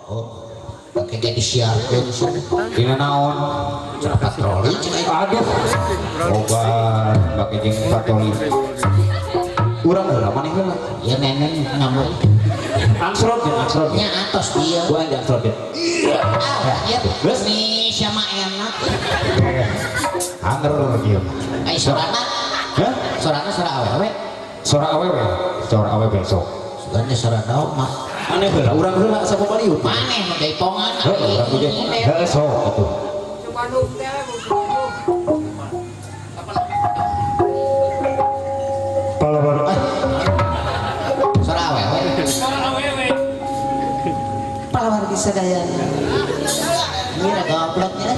pakai jadi siarkeun dina naon patroli aduh obat pakai jeung patroli urang heula maneh heula ya nenen ngamuk angsrot jeung angsrot nya atos dia gua yang angsrot ya ya ini sama enak anger kieu sorana hah sorana sora awewe sora awewe besok sebenarnya sora daun mah aneh heula urang heula sababaliut maneh nu daipongan urang punya heeh sok atuh palawan sora awewe palawan bisa daya ini ada gobloknya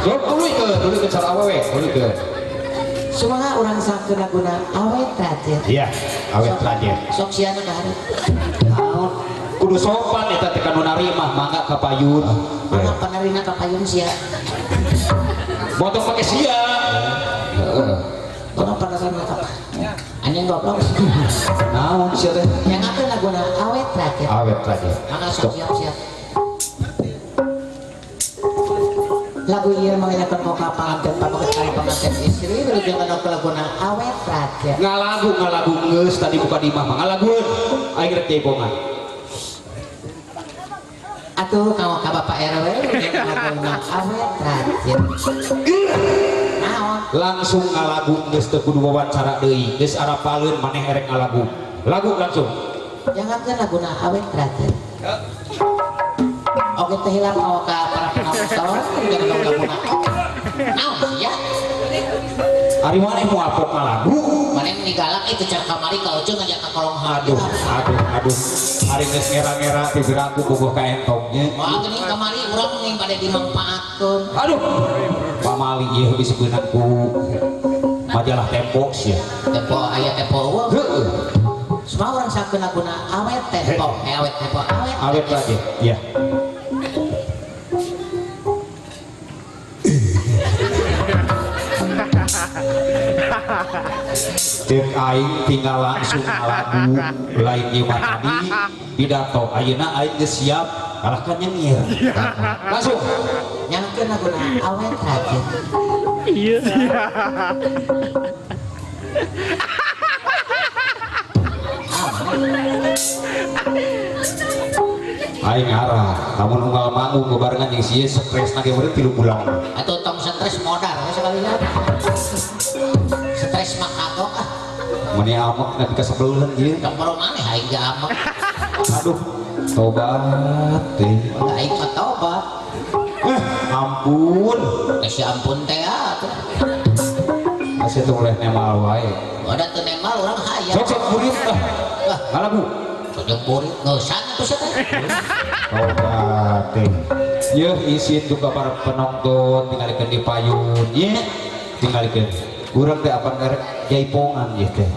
sok dulu ke sora awewe dulu ke semua orang sakit guna awet terakhir iya awet terakhir sok siana kahari kudu sopan eta teh kanu narima mangga ka payun mana panarina ka payun sia motor pake sia heeh mana panarina ka anjing goblok naon sia teh yang akan guna awet terakhir maka sok siap lagu iya mengenyakan muka pengantin pakai kali pengantin istri beri jangan lagu awet terakhir ngalagu ngeus tadi buka di mah ngalagueun aing rek jaipongan atuh kamu ka bapak RW jangan lagu awet terakhir naon langsung ngalagu geus teu kudu wawancara deui geus arapaleun maneh erek ngalagu lagu langsung jangan kan lagu awet terakhir oke teh hilang mau ka para penonton jangan lagu naon ya ari maneh mau apok ngalagu maneh meninggalak itu cara kamari ka ujung ngajak ka kolong aduh hari geus ngera-ngera bibiraku bogoh ka entongnya mau geuning kamari urang ning pada dimanfaatkeun aduh pamali ieu disebeunan ku majalah Tempo sia Tempo aya Tempo eueuh heueuh semua orang sakeun laguna awet Tempo awet Tempo awet lagi iya cek aing tinggal langsung ngalagu lain iman tadi pidato ayeuna aing geus siap kalahkan nyengir langsung nyangkeun laguna awet aja iya aing arah namun unggal manggung bebarengan jeung sieu stres na ge meureun 3 bulan atuh tong stres modal ya sekalinya stres mah kagok meni amek nepi ka sebeuleun ieu tong baru maneh aing ge amek aduh tobat teh aing mah tobat ampun si ampun teh atuh masih tuh boleh nemal wae ada teu nemal urang hayang sok murid ngalagu jeung murid ngeusan atuh sia teh tobat teh yeuh izin duka para penonton tinggalikeun di payun ye tinggalikeun urang teh apan ngarek jaipongan ieu teh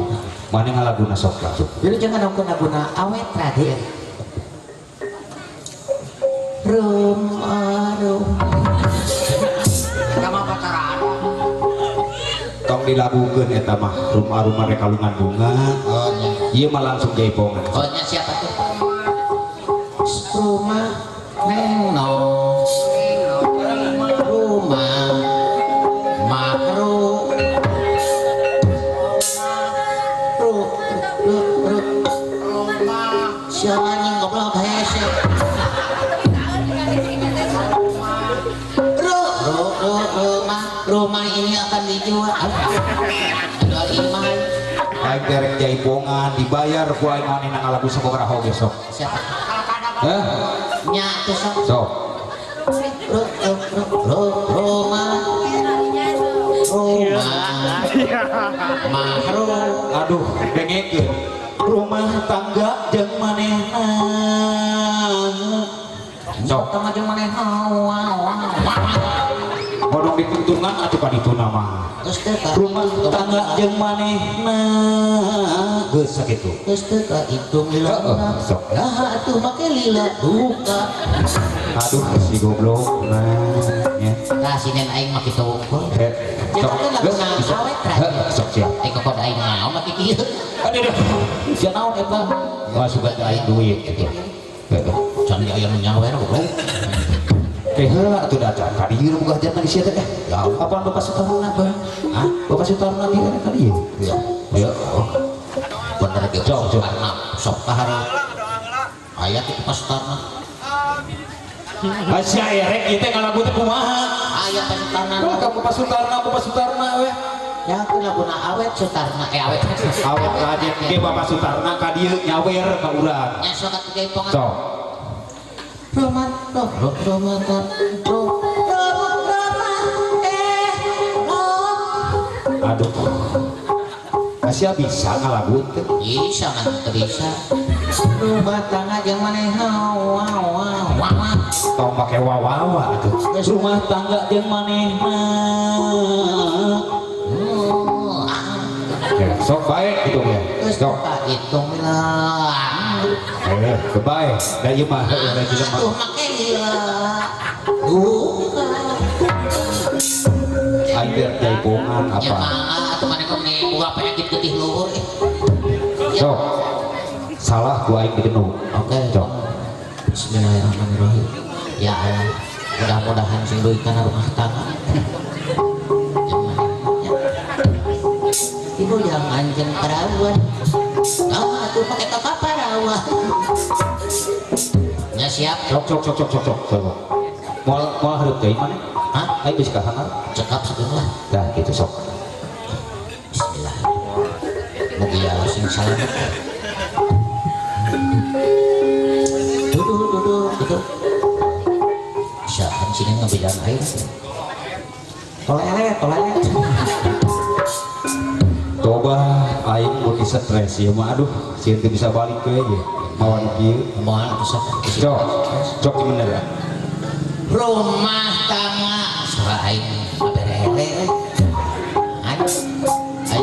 maneh ngalaguna sok langsung jadi jangan nongkeun laguna awet terakhir rumah sama pacaran tong dilagukeun eta mah rumah-rumah rek kalungan bunga oh nya ieu mah langsung jaipongan oh nya siapa tuh rumah neno rumah makro siapa anjing goblok hese rumah ini akan dijual jual ini mah aing derek jaipongan dibayar ku aing maneh ngalagu sabaraha oge sok siapa heh nya tuh sok rumah mahru aduh dengekeun rumah tangga jeung manehna sok tengah jeung manehna bodong dituntunan atuh ka dituna mah terus teh rumah tangga jeung manehna geus sakitu terus teh ka hitung lila sok lah atuh make lila buka aduh si goblok nah nya nah sinen aing mah kitu unggul sok lagu awet terakhir sok siap kok aing naon mah kieu aduh sia naon eta wah suka aing duit gitu Can aya nu nyawer goblok. Heula atuh datang ka dieu boga jangan di sieu teh. Ya, apaan Bapak Sutarna, Bang? Hah? Bapak Sutarna di ka dieu. Ya. Ya. Bener ge Jauh. karena sok kahara. Aya ti pas tarna. Asya erek ieu teh ngalagu teh kumaha? Aya pas tarna. Ka Bapak Sutarna we. Ya kunaguna awet Sutarna awet. Awet aja ge Bapak Sutarna ka dieu nyawer ka urang. Nya sok atuh ge pongan. Sok. Roman, Roman, Aduh. Asya bisa ngalagu teh. bisa kan bisa. Rumah tangga jeung maneh wow. Tong make wawawa atuh. Rumah tangga jeung manehna. Ya, sok baik gitu ya. Geus Sok. ka hitung lah. Kebaik. Da ieu mah da jelema. Aduh make heula. Hampir jaipongan apa? Jemaah atuh maneh kok nih buah penyakit getih luhur. Sok. Salah gua aing digenuk. Oke, Sok. Bismillahirrahmanirrahim. Ya Allah, mudah-mudahan sing duit kana rumah tangga. Ibu jangan jeung perawan. Kamu atuh pake toka perawan. Ya siap. Sok. Moal hareup teh mana? Hah? Aing geus ka hangar. Cekap segeun lah. Dah gitu sok. Bismillah. Mugi Allah sing salamet. Duduk. Siapkan sini ngebedain air. Tolelet. Coba aing mun stres ya mah aduh, sieun teu bisa balik ke ye. Mawan kieu. Moal bisa. Cok bener ya. Rumah tangga surah aing berele. Aing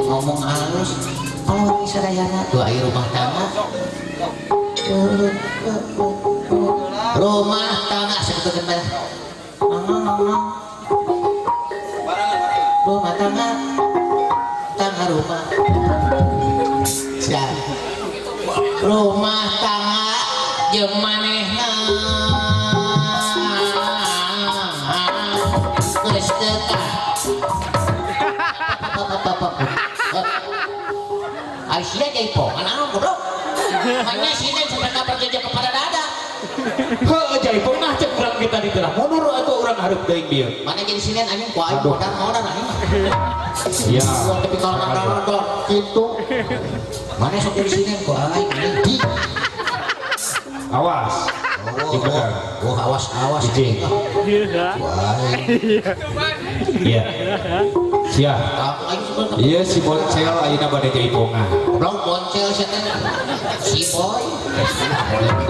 ngomong halus. Oh, bisa dayana tuh aing rumah tangga. Rumah tangga sebetulnya mah. Rumah tangga rumah. Siap. Rumah tangga jeung manehna geus teu tah. Aisyah jaipongan anu goblok. Makanya sini sampai berjanji kepada dada. Heuh jaipong nah cek urang kita di tengah mundur atau urang hareup deui dieu. Mana jadi sini anjing ku aing modal anjing. Iya. Tapi kalau modal gitu. Mana sok jadi sini ku aing anjing. Awas. Awas. Cicing. Iya. Siap. Iya si Boncel ayeuna bade jaipongan. Belum Boncel sia teh. Si boy.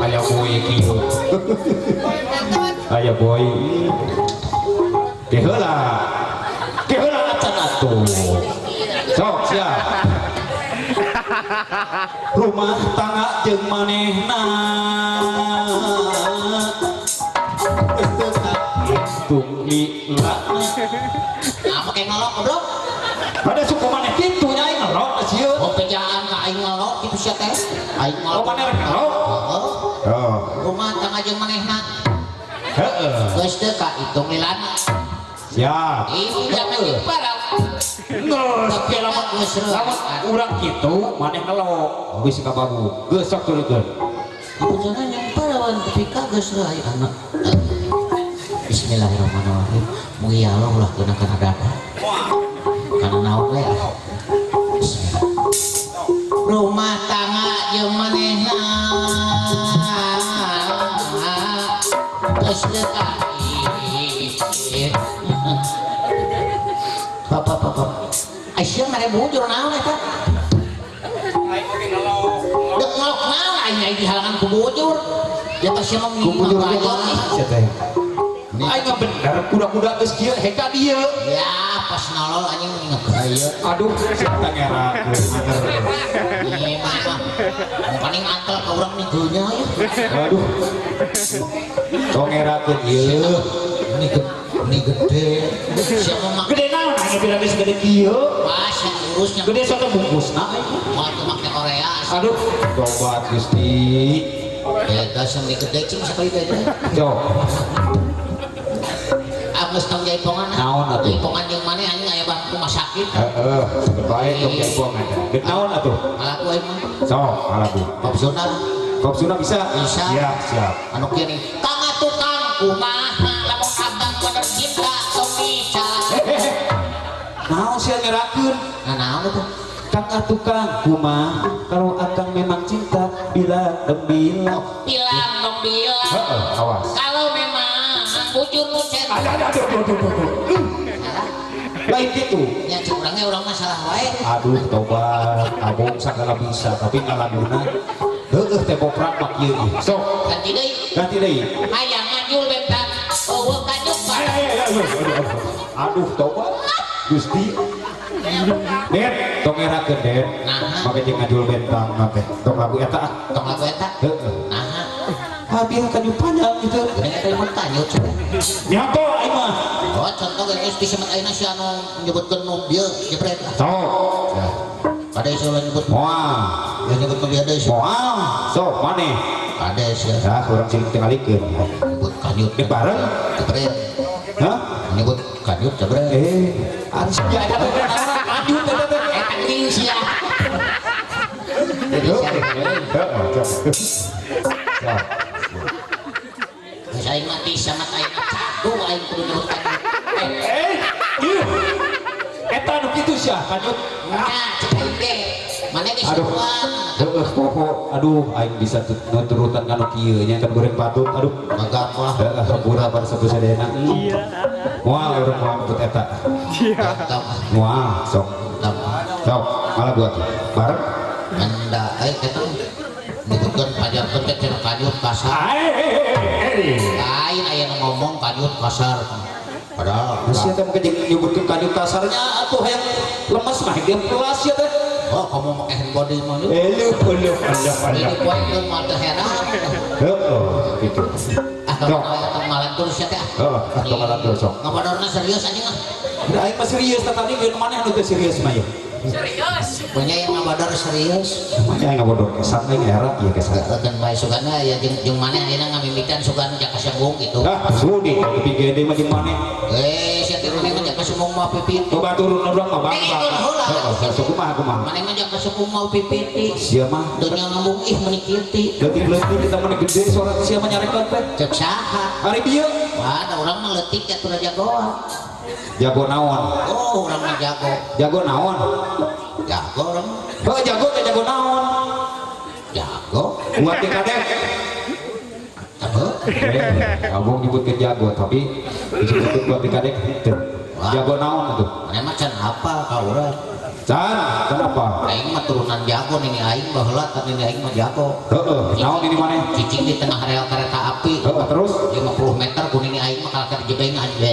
Aya boy kieu. Aya boy. Keheula acan atuh. Sok siap. Rumah tangga jeung manehna. Tung lila. Apa kayak ngelok goblok? Pada suku maneh kitu nya aing ngelok sieun. Oh pejaan ka aing ngelok kitu sia teh. Aing ngelok. Oh maneh rek ngelok. Oh. Rumah tangga jeung manehna. Heeh. Geus teu ka hitung lilana. Siap. Ini jangan diparah. Geus Tapi lamun geus lamun urang kitu maneh ngelok. Geus kabagu. Geus sok turikeun. Ibu jangan yang parawan tapi kagak serai anak. Bismillahirrahmanirrahim. Mugi Allah ulah gunakan dada. Karena naon we. Bismillah. Rumah tangga jeung manehna. Geus teu ka. Papa. Aisyah mere bujur naon eta? Dek ngelok naon aing di halangan ku bujur. Ya teh sia mah Kubujur ngajak. sia teh. Aing mah bener kuda-kuda geus kieu heka dieu. Ya pas nolol anjing ngegaya. Aduh, siapa ngerakeun anger. Ieu mah paling angkel ka urang minggunya ya. Aduh. Tong ngerakeun ieu. Ini gede. Siapa mah Gede naon aya bira geus gede kieu? pas yang urusnya Gede soto bungkusna. mau tuh make Korea. Aduh, tobat Gusti. beda sama di gede cing sekali beda Cok. Agus tong jaipongan Naon atuh? jaipongan yang mana anjing aya bang rumah sakit Baik dong jaipongan. Dek naon atuh? malah gue emang Sok, malabu. opsional Kopsuna bisa? Bisa. Siap, siap. anu kiri kang tukang kumaha lamun abang bener cinta tong bisa Naon sia ngerakeun? nah naon itu Kang tukang kumah kalau akang memang cinta bilang dong bilang. bilang dong bilang Awas. kalau memang bujur nu cek Baik gitu. nya curangnya orang masalah wae Aduh, tobat. Abong sagala bisa, tapi ngalaguna. Heueuh teh boprak mak ieu. Sok, ganti deui ganti deui. aya ngajul bentak eueuh kanyuk Aduh, tobat. Gusti. Den, tong erakeun Den. Nah. Make jeung ngajul bentang mate. Tong lagu eta ah. tong lagu eta Heueuh. nah Habiah kanyu panjang gitu. geuning eta mah kanyut Nyapo aing mah. oh contoh geus di semet ayeuna si anu nyebutkeun nu dieu jepret Sok. ada ieu nyebut Moal. ya nyebut nu dieu deui Moal. Sok maneh. ada sih Ya, kurang cilik tingalikeun. nyebut kanyut Dek bareng. jepret Hah? nyebut kanyut jepret Aris ya eta teh lanjut eta teh. eta krius ya geus aing mah bisa mah aing cago aing kudu nyebut kanyut Eta nu kitu sia kanjut. nah cek aing ge mana geus Aduh. suruhan Heueuh poho. Aduh aing bisa nuturutan kana kieu nya kan goreng patut. Aduh. magap lah Heueuh sabura pada satu sadayana. Iya. Moal urang moal nyebut eta. mantap Moal sok. mantap Sok, malah buat bareng. anda aing eta nyebutkeun pajarkeun teh cenah kanyut kasar lain aya nu ngomong kanyut kasar padahal Masih teh mungkin nyebutkeun kanjut kasarnya atuh hayang lemes mah dia pulas ya teh. oh kamu pakai handbody mah lu Elu ini kuat lu mah teu heran Heueuh gitu. ah Sok. kalau malam terus ya teh Heeh, atau malah terus sok. ngapadorna serius aja mah Aing mah serius tadi geun maneh anu teh serius mah ya. punya yang ngabador serius Makanya nggak bodoh kesan yang era ya kesan. kan bae sugana ya jeung maneh ayeuna ngamimpikan sugan jaka sembung gitu Ah, sudi tapi gede mah jeung maneh. sia tiru mah jaka sembung mau pipiti Coba turun urang mah bang. Heeh, sok kumaha. maneh mah jaka sembung mau pipiti Sia mah dunya ngambung ih menikiti leutik-leutik kita mah gede suara sia mah nyarekeun teh. cek saha Ari bieu wah ada orang mah leutik atuh jagoan jago naon? oh orang mah jago Jago naon? jago orang mah. Heuh jago teh jago naon? jago Buat di kadek. apa Abang nyebutkeun jago tapi disebutkeun buat di kadek teu. Jago naon atuh? maneh mah can apa ka urang Can, kenapa? aing mah turunan jago nini aing baheula kan nini aing mah jago Heeh, naon ini maneh? cicing di tengah rel kereta api Heeh, terus 50 meter ku nini aing mah kalker jebengan we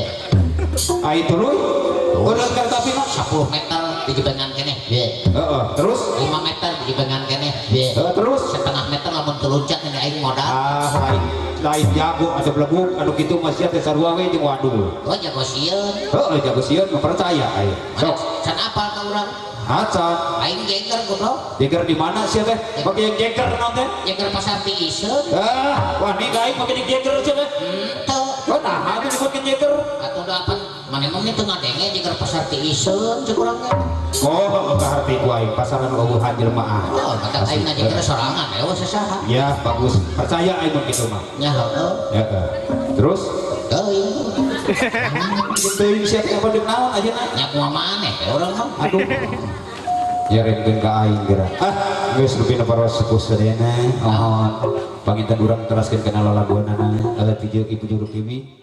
ai tuluy. Udah kereta api mah. 10 meter di jebengan keneh we Heeh, terus 5 meter di jebengan keneh we terus setengah meter lamun teluncat nini aing modal lain jago ada belebuk anu kitu masih teh sarua we jeung wadul. oh jago sieun Heeh, jago sieun mah percaya aya. mana Sok, can apa ka urang acan. aing jeger goblok Jeger di mana sih teh? Make yang jeger naon teh? jeger pasar tiiseun Wah ini gaing make yang jeger sih teh. teu Oh nah, atuh disebutkeun jeger. atuh da apa mana emang itu ngadenge jeger pasar tiiseun cek urang ge Oh, ngarti ku aing pasaran eueuhan jelema ah. oh mata aing na jeger sorangan we sasaha Ya, bagus. Percaya aing mah kitu mah. nya heueuh Heeh. Terus teuing teuing sia teh apa deuk naon ajeuna? nya kumaha maneh teh urang mah Aduh. Ya rengkeun ka aing geura. Geus rupi na paros sepuh sadayana. Mohon panginten urang teraskeun kana lalaguanana. Ala tijeu Ibu Juru Kimi.